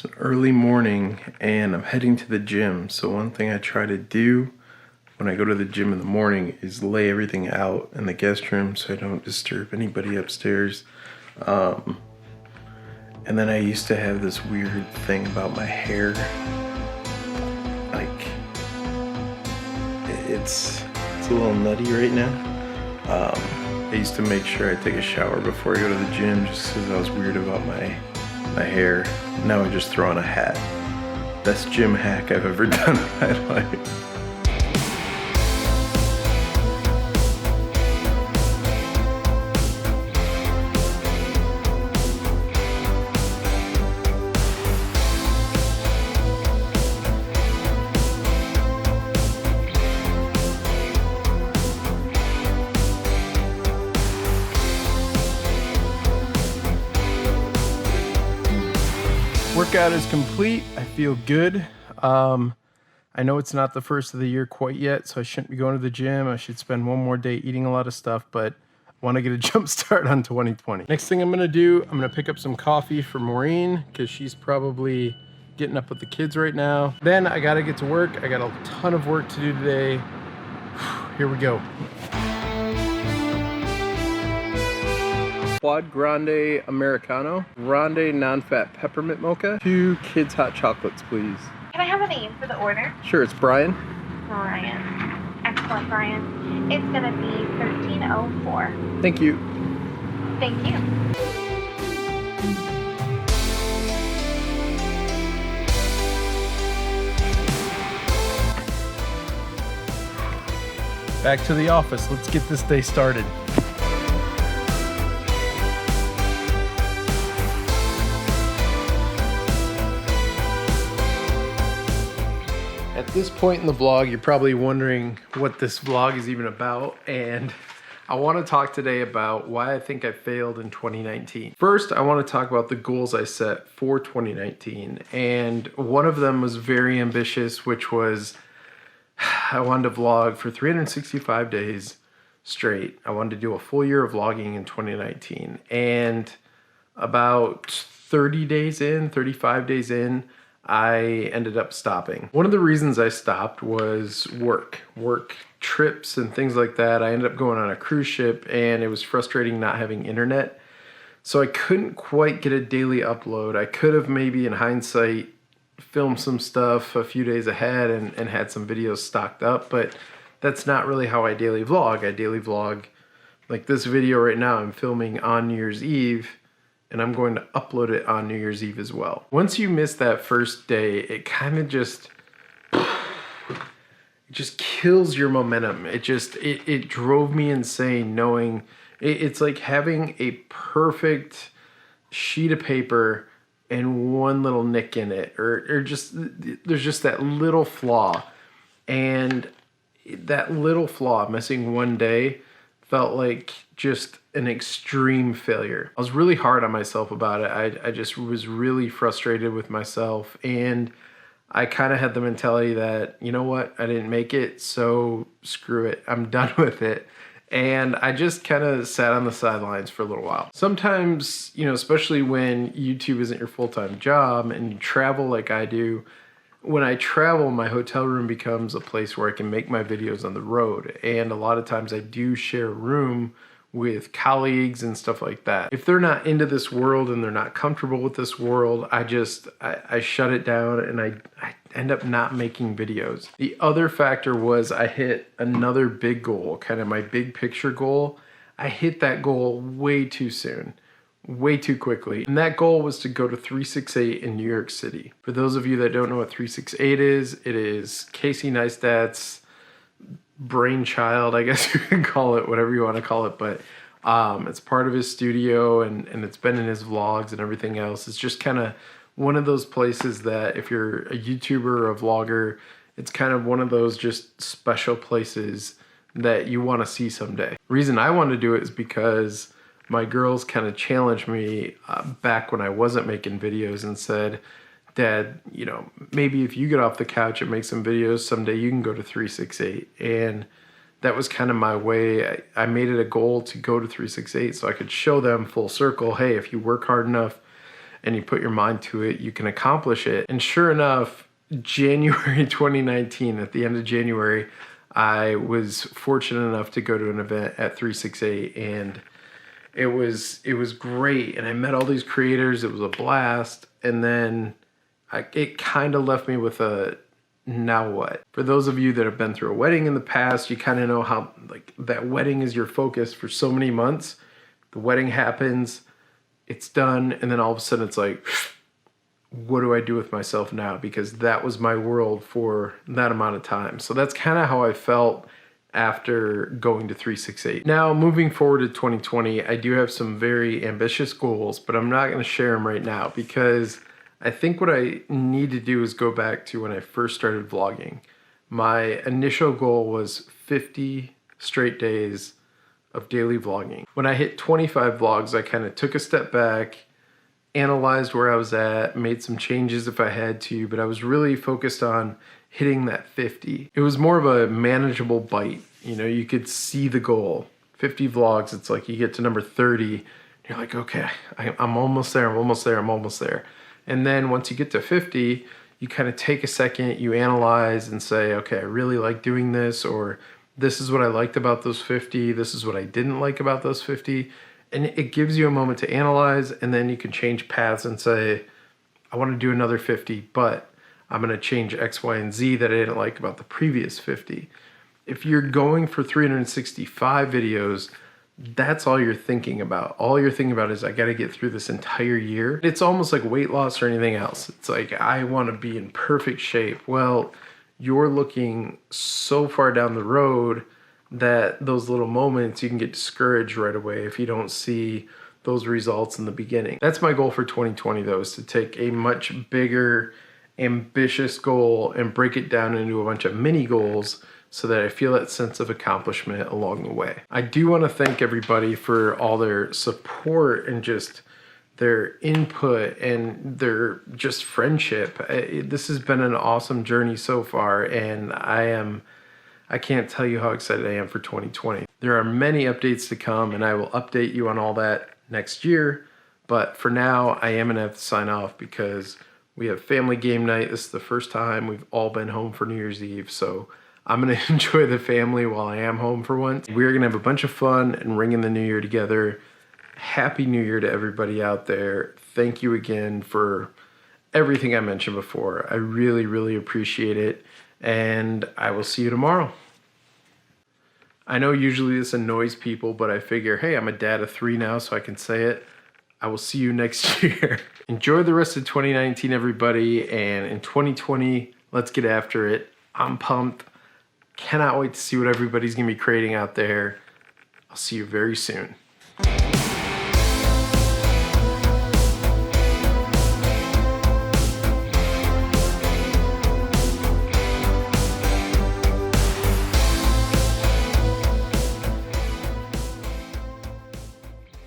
It's an early morning and I'm heading to the gym. So one thing I try to do when I go to the gym in the morning is lay everything out in the guest room so I don't disturb anybody upstairs. And then I used to have this weird thing about my hair. Like, it's a little nutty right now. I used to make sure I take a shower before I go to the gym just because I was weird about my hair. Now I just throw on a hat. Best gym hack I've ever done in my life. Workout is complete. I feel good. I know it's not the first of the year quite yet, so I shouldn't be going to the gym. I should spend one more day eating a lot of stuff, but I want to get a jump start on 2020. Next thing I'm going to do, I'm going to pick up some coffee for Maureen because she's probably getting up with the kids right now. Then I got to get to work. I got a ton of work to do today. Here we go. Quad Grande Americano, Grande non-fat peppermint mocha, 2 kids hot chocolates, please. Can I have a name for the order? Sure, it's Brian. Brian. Excellent, Brian. It's gonna be 1304. Thank you. Thank you. Back to the office. Let's get this day started. At this point in the vlog, you're probably wondering what this vlog is even about, and I want to talk today about why I think I failed in 2019. First, I want to talk about the goals I set for 2019, and one of them was very ambitious, which was I wanted to vlog for 365 days straight. I wanted to do a full year of vlogging in 2019, and about 30 days in, 35 days in, I ended up stopping. One of the reasons I stopped was work trips and things like that. I ended up going on a cruise ship and it was frustrating not having internet. So I couldn't quite get a daily upload. I could have maybe in hindsight filmed some stuff a few days ahead and had some videos stocked up, but that's not really how I daily vlog. I daily vlog like this video right now I'm filming on New Year's Eve, and I'm going to upload it on New Year's Eve as well. Once you miss that first day, it kind of just kills your momentum. It drove me insane knowing it's like having a perfect sheet of paper and one little nick in it, or just there's just that little flaw, and that little flaw missing one day felt like just an extreme failure. I was really hard on myself about it. I just was really frustrated with myself, and I kind of had the mentality that, you know what, I didn't make it, so screw it, I'm done with it. And I just kind of sat on the sidelines for a little while. Sometimes, you know, especially when YouTube isn't your full-time job and you travel like I do, when I travel, my hotel room becomes a place where I can make my videos on the road. And a lot of times I do share a room with colleagues and stuff like that. If they're not into this world and they're not comfortable with this world, I shut it down and I end up not making videos. The other factor was I hit another big goal, kind of my big picture goal. I hit that goal way too soon. Way too quickly. And that goal was to go to 368 in New York City. For those of you that don't know what 368 is, it is Casey Neistat's brainchild, I guess you can call it, whatever you want to call it, but it's part of his studio and it's been in his vlogs and everything else. It's just kind of one of those places that if you're a YouTuber or a vlogger, it's kind of one of those just special places that you want to see someday. The reason I want to do it is because my girls kind of challenged me back when I wasn't making videos and said, Dad, you know, maybe if you get off the couch and make some videos, someday you can go to 368. And that was kind of my way. I made it a goal to go to 368 so I could show them full circle, hey, if you work hard enough and you put your mind to it, you can accomplish it. And sure enough, January 2019, at the end of January, I was fortunate enough to go to an event at 368, and it was great. And I met all these creators. It was a blast. And then it kind of left me with a, now what? For those of you that have been through a wedding in the past, you kind of know how like that wedding is your focus for so many months. The wedding happens, it's done, and then all of a sudden it's like, what do I do with myself now? Because that was my world for that amount of time. So that's kind of how I felt after going to 368. Now, moving forward to 2020, I do have some very ambitious goals, but I'm not going to share them right now because I think what I need to do is go back to when I first started vlogging. My initial goal was 50 straight days of daily vlogging. When I hit 25 vlogs, I kind of took a step back, analyzed where I was at, made some changes if I had to, but I was really focused on hitting that 50. It was more of a manageable bite. You know, you could see the goal. 50 vlogs, it's like you get to number 30, and you're like, okay, I'm almost there, I'm almost there, I'm almost there. And then once you get to 50, you kind of take a second, you analyze and say, okay, I really like doing this, or this is what I liked about those 50, this is what I didn't like about those 50. And it gives you a moment to analyze, and then you can change paths and say, I want to do another 50, but I'm going to change X, Y, and Z that I didn't like about the previous 50. If you're going for 365 videos, that's all you're thinking about. All you're thinking about is, I got to get through this entire year. It's almost like weight loss or anything else. It's like, I want to be in perfect shape. Well, you're looking so far down the road that those little moments, you can get discouraged right away if you don't see those results in the beginning. That's my goal for 2020 though, is to take a much bigger, ambitious goal and break it down into a bunch of mini goals so that I feel that sense of accomplishment along the way. I do want to thank everybody for all their support and just their input and their just friendship. This has been an awesome journey so far, and I can't tell you how excited I am for 2020. There are many updates to come, and I will update you on all that next year. But for now, I am gonna have to sign off because we have family game night. This is the first time we've all been home for New Year's Eve. So I'm gonna enjoy the family while I am home for once. We're gonna have a bunch of fun and ring in the new year together. Happy New Year to everybody out there. Thank you again for everything I mentioned before. I really, really appreciate it. And I will see you tomorrow. I know usually this annoys people, but I figure, hey, I'm a dad of 3 now, so I can say it. I will see you next year. Enjoy the rest of 2019, everybody. And in 2020, let's get after it. I'm pumped. Cannot wait to see what everybody's going to be creating out there. I'll see you very soon.